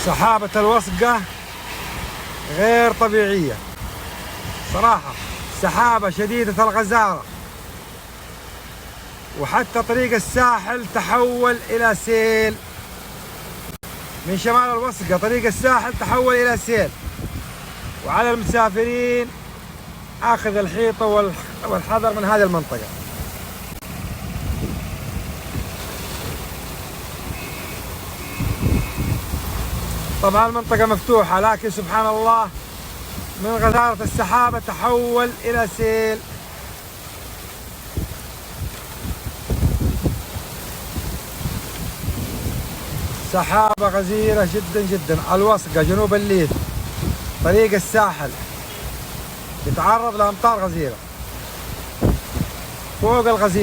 سحابة الوصقة غير طبيعية صراحة، سحابة شديدة الغزارة، وحتى طريق الساحل تحول إلى سيل. من شمال الوصقة طريق الساحل تحول إلى سيل، وعلى المسافرين أخذ الحيطة والحذر من هذه المنطقة. طبعا المنطقة مفتوحة، لكن سبحان الله من غزارة السحابة تحول إلى سيل. سحابة غزيرة جدا جدا. الوصقة جنوب الليث طريق الساحل يتعرض لأمطار غزيرة فوق الغزيرة.